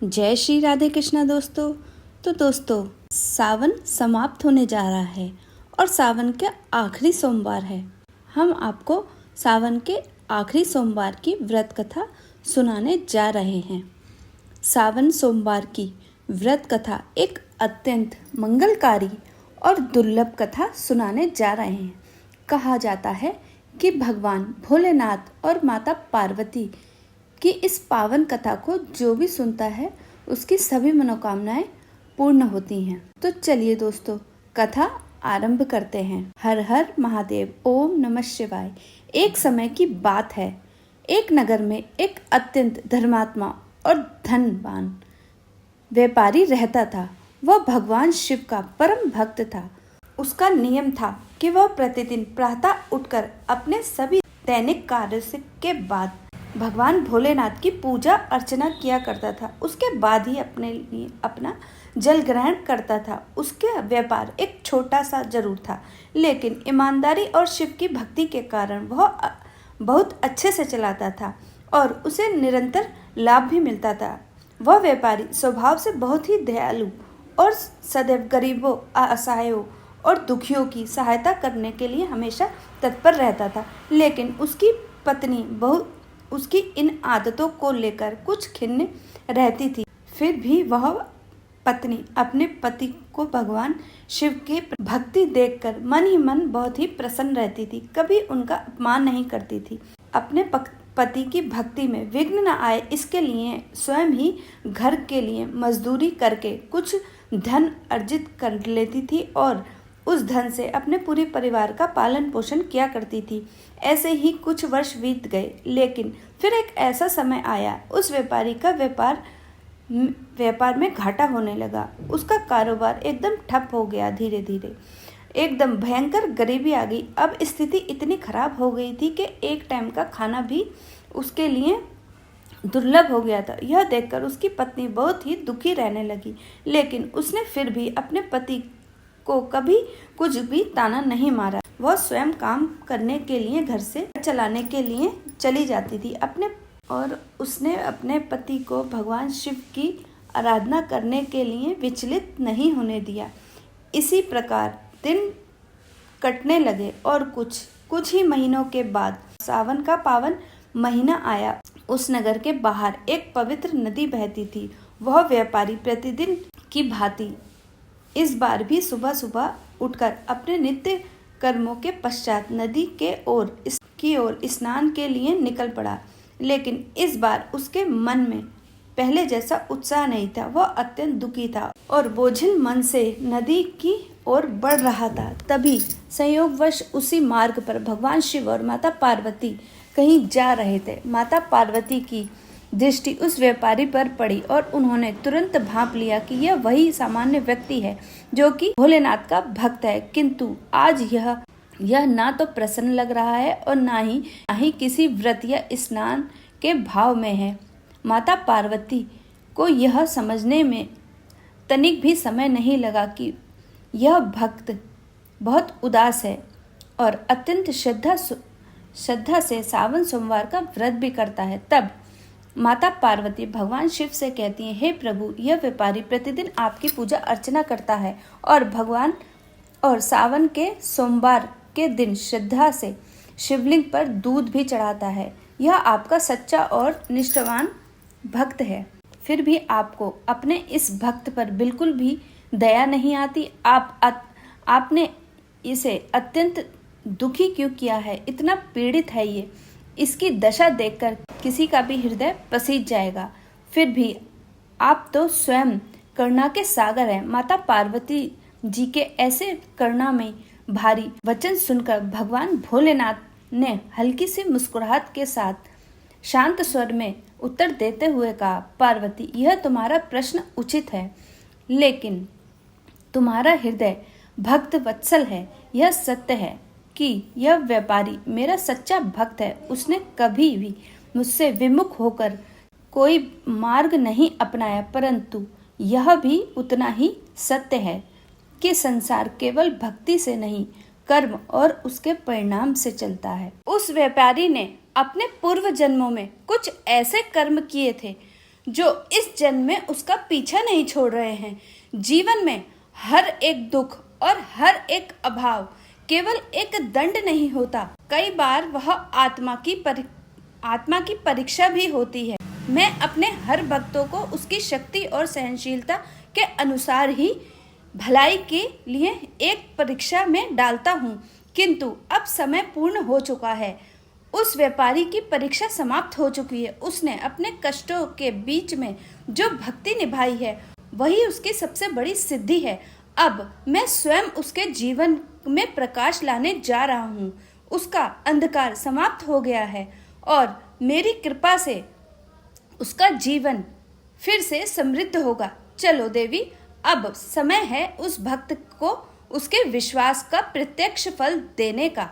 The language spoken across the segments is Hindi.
जय श्री राधे कृष्णा दोस्तों। तो दोस्तों, सावन समाप्त होने जा रहा है और सावन के आखिरी सोमवार है। हम आपको सावन के आखिरी सोमवार की व्रत कथा सुनाने जा रहे हैं। सावन सोमवार की व्रत कथा एक अत्यंत मंगलकारी और दुर्लभ कथा सुनाने जा रहे हैं। कहा जाता है कि भगवान भोलेनाथ और माता पार्वती कि इस पावन कथा को जो भी सुनता है उसकी सभी मनोकामनाएं पूर्ण होती हैं। तो चलिए दोस्तों, कथा आरंभ करते हैं। हर हर महादेव, ओम नमः शिवाय। एक समय की बात है। एक नगर में एक अत्यंत धर्मात्मा और धनवान व्यापारी रहता था। वह भगवान शिव का परम भक्त था। उसका नियम था कि वह प्रतिदिन प्रातः उठकर अपने सभी दैनिक कार्य के बाद भगवान भोलेनाथ की पूजा अर्चना किया करता था। उसके बाद ही अपने लिए अपना जल ग्रहण करता था। उसका व्यापार एक छोटा सा जरूर था, लेकिन ईमानदारी और शिव की भक्ति के कारण वह बहुत अच्छे से चलाता था और उसे निरंतर लाभ भी मिलता था। वह व्यापारी स्वभाव से बहुत ही दयालु और सदैव गरीबों, असहायों और दुखियों की सहायता करने के लिए हमेशा तत्पर रहता था। लेकिन उसकी पत्नी उसकी इन आदतों को लेकर कुछ खिन्न रहती थी। फिर भी वह पत्नी अपने पति को भगवान शिव के भक्ति देखकर मन ही मन बहुत ही प्रसन्न रहती थी। कभी उनका अपमान नहीं करती थी। अपने पति की भक्ति में विघ्न न आए इसके लिए स्वयं ही घर के लिए मजदूरी करके कुछ धन अर्जित कर लेती थी और उस धन से अपने पूरे परिवार का पालन पोषण किया करती थी। ऐसे ही कुछ वर्ष बीत गए, लेकिन फिर एक ऐसा समय आया, उस व्यापारी का व्यापार में घाटा होने लगा। उसका कारोबार एकदम ठप हो गया। धीरे धीरे एकदम भयंकर गरीबी आ गई। अब स्थिति इतनी खराब हो गई थी कि एक टाइम का खाना भी उसके लिए दुर्लभ हो गया था। यह देखकर उसकी पत्नी बहुत ही दुखी रहने लगी, लेकिन उसने फिर भी अपने पति को कभी कुछ भी ताना नहीं मारा। वह स्वयं काम करने के लिए, घर से चलाने के लिए चली जाती थी और उसने अपने पति को भगवान शिव की आराधना करने के लिए विचलित नहीं होने दिया। इसी प्रकार दिन कटने लगे और कुछ ही महीनों के बाद सावन का पावन महीना आया। उस नगर के बाहर एक पवित्र नदी बहती थी। वह व्यापारी प्रतिदिन की भांति इस बार भी सुबह सुबह उठकर अपने नित्य कर्मों के पश्चात नदी के ओर स्नान के लिए निकल पड़ा। लेकिन इस बार उसके मन में पहले जैसा उत्साह नहीं था। वह अत्यंत दुखी था और बोझिल मन से नदी की ओर बढ़ रहा था। तभी संयोगवश उसी मार्ग पर भगवान शिव और माता पार्वती कहीं जा रहे थे। माता पार्वती की दृष्टि उस व्यापारी पर पड़ी और उन्होंने तुरंत भांप लिया कि यह वही सामान्य व्यक्ति है जो कि भोलेनाथ का भक्त है, किंतु आज यह ना तो प्रसन्न लग रहा है और ना ही किसी व्रत या स्नान के भाव में है। माता पार्वती को यह समझने में तनिक भी समय नहीं लगा कि यह भक्त बहुत उदास है और अत्यंत श्रद्धा से सावन सोमवार का व्रत भी करता है। तब माता पार्वती भगवान शिव से कहती हैं, हे प्रभु, यह व्यापारी प्रतिदिन आपकी पूजा अर्चना करता है और सावन के सोमवार के दिन श्रद्धा से शिवलिंग पर दूध भी चढ़ाता है। यह आपका सच्चा और निष्ठावान भक्त है। फिर भी आपको अपने इस भक्त पर बिल्कुल भी दया नहीं आती। आपने इसे अत्यंत दुखी क्यों किया है? इतना पीड़ित है ये। इसकी दशा देखकर किसी का भी हृदय पसीज जाएगा। फिर भी आप तो स्वयं करुणा के सागर हैं। माता पार्वती जी के ऐसे करुणा में भारी वचन सुनकर भगवान भोलेनाथ ने हल्की सी मुस्कुराहट के साथ शांत स्वर में उत्तर देते हुए कहा, पार्वती, यह तुम्हारा प्रश्न उचित है, लेकिन तुम्हारा हृदय भक्त वत्सल है। यह सत्य है कि यह व्यापारी मेरा सच्चा भक्त है। उसने कभी भी मुझसे विमुख होकर कोई मार्ग नहीं अपनाया, परंतु यह भी उतना ही सत्य है कि संसार केवल भक्ति से नहीं, कर्म और उसके परिणाम से चलता है। उस व्यापारी ने अपने पूर्व जन्मों में कुछ ऐसे कर्म किए थे जो इस जन्म में उसका पीछा नहीं छोड़ रहे हैं। जीवन में हर एक दुख और हर एक अभाव केवल एक दंड नहीं होता, कई बार वह आत्मा की परीक्षा भी होती है। मैं अपने हर भक्तों को उसकी शक्ति और सहनशीलता के अनुसार ही भलाई के लिए एक परीक्षा में डालता हूँ, किंतु अब समय पूर्ण हो चुका है। उस व्यापारी की परीक्षा समाप्त हो चुकी है। उसने अपने कष्टों के बीच में जो भक्ति निभाई है वही उसकी सबसे बड़ी सिद्धि है। अब मैं स्वयं उसके जीवन में प्रकाश लाने जा रहा हूँ। उसका अंधकार समाप्त हो गया है और मेरी कृपा से उसका जीवन फिर से समृद्ध होगा। चलो देवी, अब समय है उस भक्त को उसके विश्वास का प्रत्यक्ष फल देने का।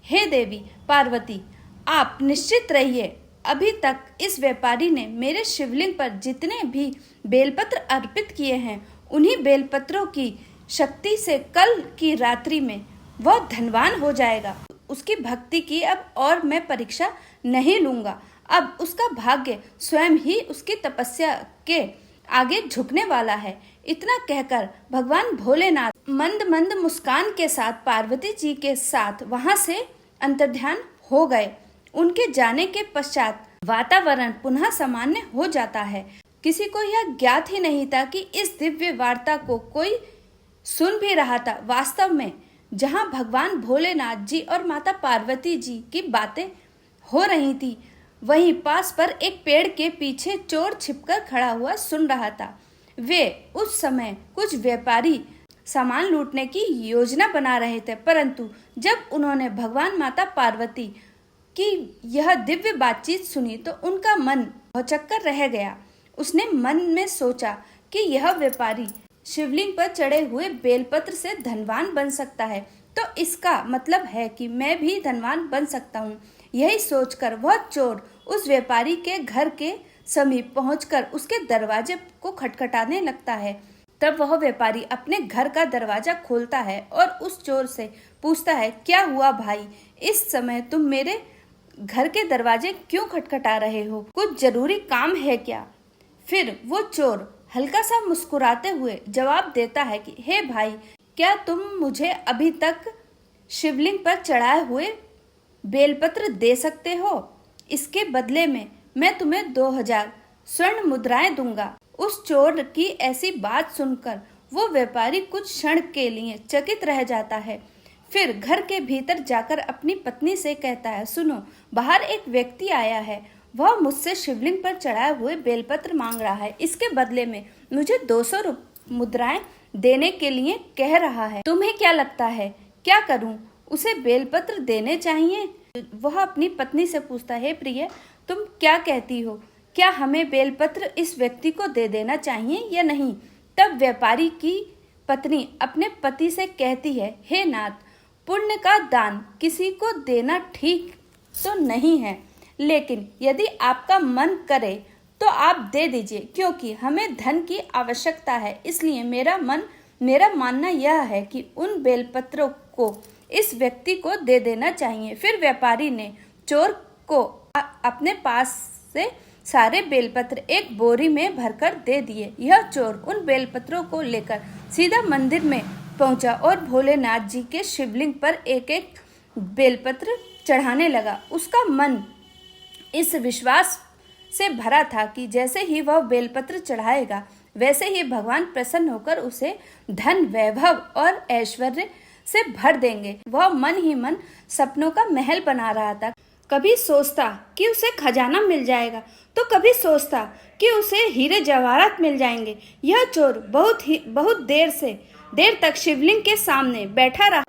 हे देवी पार्वती, आप निश्चित रहिए, अभी तक इस व्यापारी ने मेरे शिवलिंग पर जितने भी बेलपत्र अर्पित किए हैं, उन्हीं बेलपत्रों की शक्ति से कल की रात्रि में वह धनवान हो जाएगा। उसकी भक्ति की अब और मैं परीक्षा नहीं लूंगा। अब उसका भाग्य स्वयं ही उसकी तपस्या के आगे झुकने वाला है। इतना कहकर भगवान भोलेनाथ मंद मंद मुस्कान के साथ पार्वती जी के साथ वहां से अंतर्ध्यान हो गए। उनके जाने के पश्चात वातावरण पुनः सामान्य हो जाता है। किसी को यह ज्ञात ही नहीं था कि इस दिव्य वार्ता को कोई सुन भी रहा था। वास्तव में जहां भगवान भोलेनाथ जी और माता पार्वती जी की बातें हो रही थी, वहीं पास पर एक पेड़ के पीछे चोर छिपकर खड़ा हुआ सुन रहा था। वे उस समय कुछ व्यापारी सामान लूटने की योजना बना रहे थे, परंतु जब उन्होंने भगवान माता पार्वती की यह दिव्य बातचीत सुनी तो उनका मन भौचक्कर रह गया। उसने मन में सोचा कि यह व्यापारी शिवलिंग पर चढ़े हुए बेलपत्र से धनवान बन सकता है, तो इसका मतलब है कि मैं भी धनवान बन सकता हूँ। यही सोचकर वह चोर उस व्यापारी के घर के समीप पहुंचकर उसके दरवाजे को खटखटाने लगता है। तब वह व्यापारी अपने घर का दरवाजा खोलता है और उस चोर से पूछता है, क्या हुआ भाई, इस समय तुम मेरे घर के दरवाजे क्यों खटखटा रहे हो? कुछ जरूरी काम है क्या? फिर वो चोर हल्का सा मुस्कुराते हुए जवाब देता है कि हे भाई, क्या तुम मुझे अभी तक शिवलिंग पर चढ़ाए हुए बेलपत्र दे सकते हो? इसके बदले में मैं तुम्हें 2000 स्वर्ण मुद्राएं दूंगा। उस चोर की ऐसी बात सुनकर वो व्यापारी कुछ क्षण के लिए चकित रह जाता है। फिर घर के भीतर जाकर अपनी पत्नी से कहता है, सुनो, बाहर एक व्यक्ति आया है। वह मुझसे शिवलिंग पर चढ़ाए हुए बेलपत्र मांग रहा है। इसके बदले में मुझे 200 मुद्राएं देने के लिए कह रहा है। तुम्हें क्या लगता है, क्या करूं? उसे बेलपत्र देने चाहिए? वह अपनी पत्नी से पूछता है, प्रिय, तुम क्या कहती हो? क्या हमें बेलपत्र इस व्यक्ति को दे देना चाहिए या नहीं? तब व्यापारी की पत्नी अपने पति से कहती है, हे नाथ, पुण्य का दान किसी को देना ठीक तो नहीं है, लेकिन यदि आपका मन करे तो आप दे दीजिए, क्योंकि हमें धन की आवश्यकता है। इसलिए मेरा मानना यह है कि उन बेलपत्रों को इस व्यक्ति को दे देना चाहिए। फिर व्यापारी ने चोर को अपने पास से सारे बेलपत्र एक बोरी में भरकर दे दिए। यह चोर उन बेलपत्रों को लेकर सीधा मंदिर में पहुंचा और भोलेनाथ जी के शिवलिंग पर एक एक बेलपत्र चढ़ाने लगा। उसका मन इस विश्वास से भरा था कि जैसे ही वह बेलपत्र चढ़ाएगा, वैसे ही भगवान प्रसन्न होकर उसे धन, वैभव और ऐश्वर्य से भर देंगे। वह मन ही मन सपनों का महल बना रहा था। कभी सोचता कि उसे खजाना मिल जाएगा, तो कभी सोचता कि उसे हीरे जवाहरात मिल जाएंगे। यह चोर बहुत देर तक शिवलिंग के सामने बैठा रहा।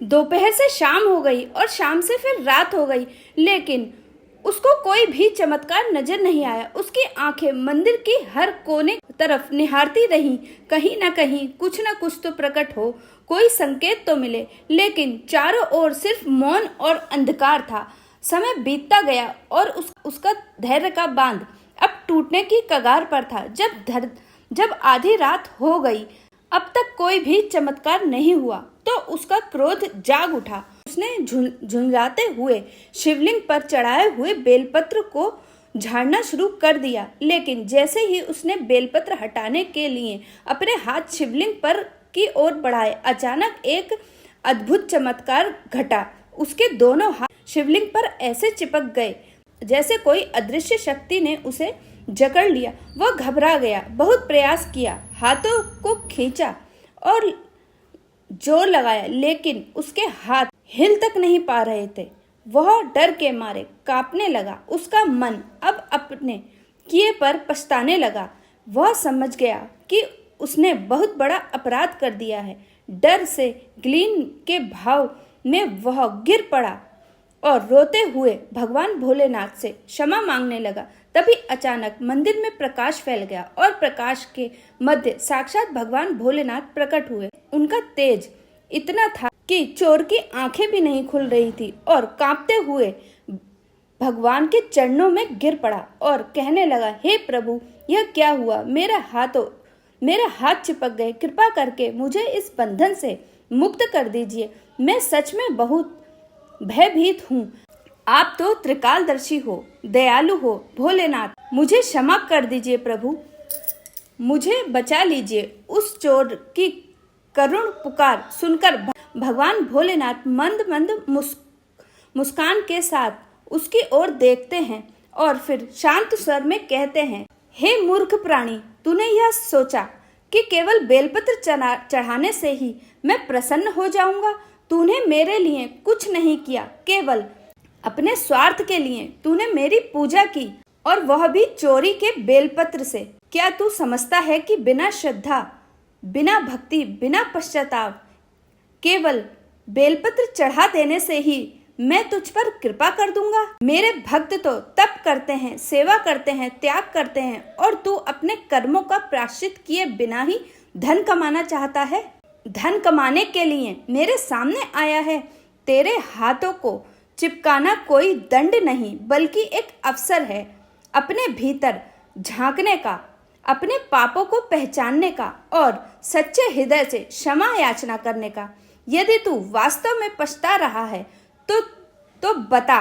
दोपहर से शाम हो गई और शाम से फिर रात हो गई, लेकिन उसको कोई भी चमत्कार नजर नहीं आया। उसकी आंखें मंदिर की हर कोने तरफ निहारती रहीं। कहीं न कहीं कुछ न कुछ तो प्रकट हो, कोई संकेत तो मिले, लेकिन चारों ओर सिर्फ मौन और अंधकार था। समय बीतता गया और उसका धैर्य का बांध अब टूटने की कगार पर था। जब आधी रात हो गई, अब तक कोई भी चमत्कार नहीं हुआ, तो उसका क्रोध जाग उठा। उसने झुंझलाते हुए शिवलिंग पर चढ़ाए हुए बेलपत्र को झाड़ना शुरू कर दिया, लेकिन जैसे ही उसने बेलपत्र हटाने के लिए अपने हाथ शिवलिंग पर की ओर बढ़ाए, अचानक एक अद्भुत चमत्कार घटा। उसके दोनों हाथ शिवलिंग पर ऐसे चिपक गए जैसे कोई अदृश्य शक्ति ने उसे जकड़ लिया। वह घबरा गया, बहुत प्रयास किया, हाथों को खींचा और जोर लगाया, लेकिन उसके हाथ हिल तक नहीं पा रहे थे। वह डर के मारे कांपने लगा। उसका मन अब अपने किए पर पछताने लगा। वह समझ गया कि उसने बहुत बड़ा अपराध कर दिया है। डर से ग्लीन के भाव में वह गिर पड़ा और रोते हुए भगवान भोलेनाथ से क्षमा मांगने लगा। तभी अचानक मंदिर में प्रकाश फैल गया और प्रकाश के मध्य साक्षात भगवान भोलेनाथ प्रकट हुए। उनका तेज इतना था कि चोर की आंखें भी नहीं खुल रही थी और कांपते हुए भगवान के चरणों में गिर पड़ा और कहने लगा, हे प्रभु, यह क्या हुआ? मेरे हाथ चिपक गए। कृपा करके मुझे इस बंधन से मुक्त कर दीजिए। मैं सच में बहुत भयभीत हूँ। आप तो त्रिकालदर्शी हो, दयालु हो। भोलेनाथ, मुझे क्षमा कर दीजिए प्रभु, मुझे बचा लीजिए। उस चोर की करुण पुकार सुनकर भगवान भोलेनाथ मंद मंद मुस्कान के साथ उसकी ओर देखते हैं और फिर शांत स्वर में कहते हैं, हे मूर्ख प्राणी, तूने यह सोचा कि केवल बेलपत्र चढ़ाने से ही मैं प्रसन्न हो जाऊंगा? तूने मेरे लिए कुछ नहीं किया, केवल अपने स्वार्थ के लिए तूने मेरी पूजा की, और वह भी चोरी के बेलपत्र से। क्या तू समझता है कि बिना श्रद्धा, बिना भक्ति, बिना पश्चाताप, केवल बेलपत्र चढ़ा देने से ही मैं तुझ पर कृपा कर दूंगा? मेरे भक्त तो तप करते हैं, सेवा करते हैं, त्याग करते हैं, और तू अपने कर्मों का प्रायश्चित किए बिना ही धन कमाना चाहता है। धन कमाने के लिए मेरे सामने आया है। तेरे हाथों को चिपकाना कोई दंड नहीं, बल्कि एक अवसर है अपने भीतर झांकने का, अपने पापों को पहचानने का और सच्चे हृदय से क्षमा याचना करने का। यदि तू वास्तव में पछता रहा है तो बता,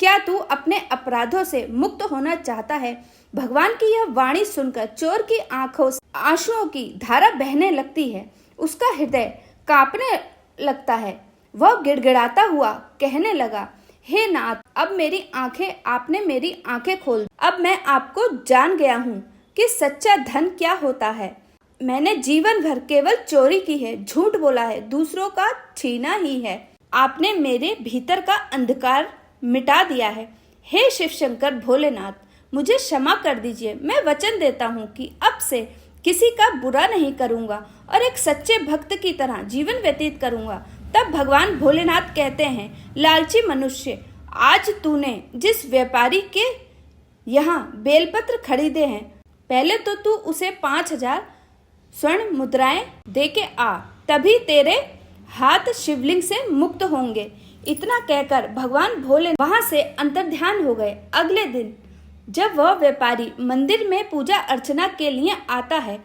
क्या तू अपने अपराधों से मुक्त होना चाहता है? भगवान की यह वाणी सुनकर चोर की आंखों से आंसुओं की धारा बहने लगती है। उसका हृदय कांपने लगता है। वह गिड़गिड़ाता हुआ कहने लगा, हे नाथ, अब मेरी आंखें, आपने मेरी आंखें खोल। अब मैं आपको जान गया हूँ कि सच्चा धन क्या होता है। मैंने जीवन भर केवल चोरी की है, झूठ बोला है, दूसरों का छीना ही है। आपने मेरे भीतर का अंधकार मिटा दिया है। हे शिव शंकर भोलेनाथ, मुझे क्षमा कर दीजिए। मैं वचन देता हूँ कि अब से किसी का बुरा नहीं करूँगा और एक सच्चे भक्त की तरह जीवन व्यतीत करूँगा। तब भगवान भोलेनाथ कहते हैं, लालची मनुष्य, आज तूने जिस व्यापारी के यहाँ बेलपत्र खरीदे हैं, पहले तो तू उसे 5,000 स्वर्ण मुद्राएं दे के आ, तभी तेरे हाथ शिवलिंग से मुक्त होंगे। इतना कहकर भगवान भोले वहां से अंतर्ध्यान हो गए। अगले दिन जब वह व्यापारी मंदिर में पूजा अर्चना के लिए आता है,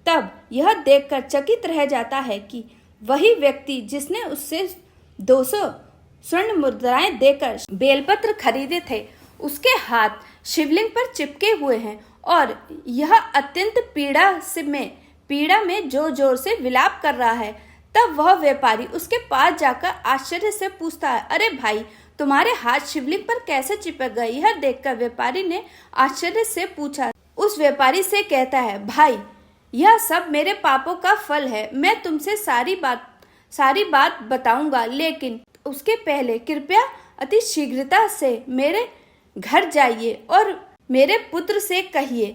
तब यह देखकर चकित रह जाता है कि वही व्यक्ति जिसने उससे 200 स्वर्ण मुद्राएं देकर बेलपत्र खरीदे थे, उसके हाथ शिवलिंग पर चिपके हुए हैं और यह अत्यंत पीड़ा में जोर जोर से विलाप कर रहा है। तब वह व्यापारी उसके पास जाकर आश्चर्य से पूछता है, अरे भाई, तुम्हारे हाथ शिवलिंग पर कैसे चिपक गए? यह देखकर व्यापारी ने आश्चर्य से पूछा। उस व्यापारी से कहता है, भाई, यह सब मेरे पापों का फल है। मैं तुमसे सारी बात बताऊंगा, लेकिन उसके पहले कृपया अति शीघ्रता से मेरे घर जाइए और मेरे पुत्र से कहिए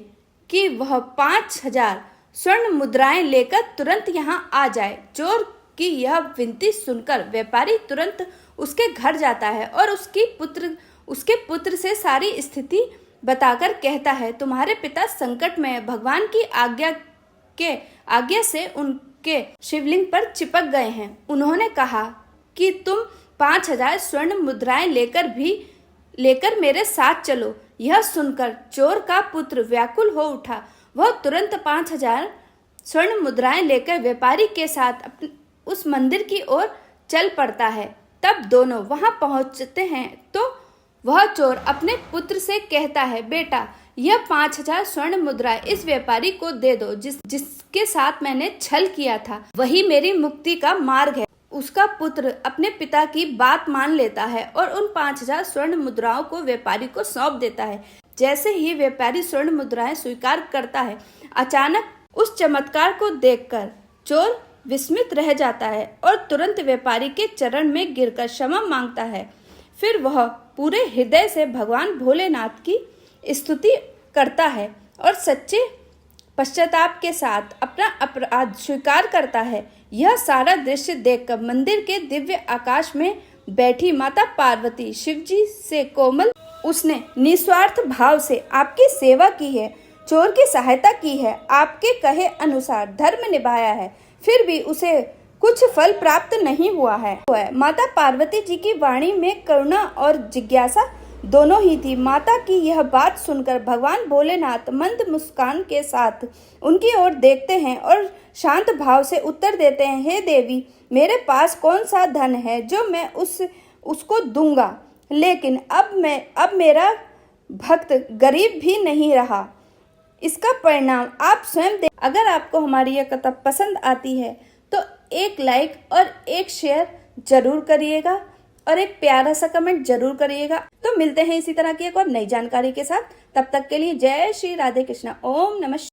कि वह 5,000 स्वर्ण मुद्राएं लेकर तुरंत यहाँ आ जाए। चोर की यह विनती सुनकर व्यापारी तुरंत उसके घर जाता है और उसके पुत्र से सारी स्थिति बताकर कहता है, तुम्हारे पिता संकट में है। भगवान की आज्ञा से उनके शिवलिंग पर चिपक गए हैं। उन्होंने कहा कि तुम 5,000 स्वर्ण मुद्राएं लेकर मेरे साथ चलो। यह सुनकर चोर का पुत्र व्याकुल हो उठा। वह तुरंत 5,000 स्वर्ण मुद्राएं लेकर व्यापारी के साथ उस मंदिर की ओर चल पड़ता है। तब दोनों वहां पहुंचते हैं तो वह चोर अपने पुत्र से कहता है, बेटा यह 5,000 स्वर्ण मुद्रा इस व्यापारी को दे दो जिसके साथ मैंने छल किया था, वही मेरी मुक्ति का मार्ग है। उसका पुत्र अपने पिता की बात मान लेता है और उन 5,000 स्वर्ण मुद्राओं को व्यापारी को सौंप देता है। जैसे ही व्यापारी स्वर्ण मुद्राएं स्वीकार करता है, अचानक उस चमत्कार को देखकर चोर विस्मित रह जाता है और तुरंत व्यापारी के चरण में गिरकर क्षमा मांगता है। फिर वह पूरे हृदय से भगवान भोलेनाथ की स्तुति करता है और सच्चे पश्चाताप के साथ अपना अपराध स्वीकार करता है। यह सारा दृश्य देखकर मंदिर के दिव्य आकाश में बैठी माता पार्वती शिवजी से कोमल, उसने निस्वार्थ भाव से आपकी सेवा की है, चोर की सहायता की है, आपके कहे अनुसार धर्म निभाया है, फिर भी उसे कुछ फल प्राप्त नहीं हुआ है। माता पार्वती जी की वाणी में करुणा और जिज्ञासा दोनों ही थी। माता की यह बात सुनकर भगवान भोलेनाथ मंद मुस्कान के साथ उनकी ओर देखते हैं और शांत भाव से उत्तर देते हैं, हे देवी, मेरे पास कौन सा धन है जो मैं उसको दूंगा, लेकिन अब मेरा भक्त गरीब भी नहीं रहा। इसका परिणाम आप स्वयं देख। अगर आपको हमारी यह कथा पसंद आती है तो एक लाइक और एक शेयर जरूर करिएगा और एक प्यारा सा कमेंट जरूर करिएगा। तो मिलते हैं इसी तरह की एक और नई जानकारी के साथ। तब तक के लिए जय श्री राधे कृष्णा। ओम नमः।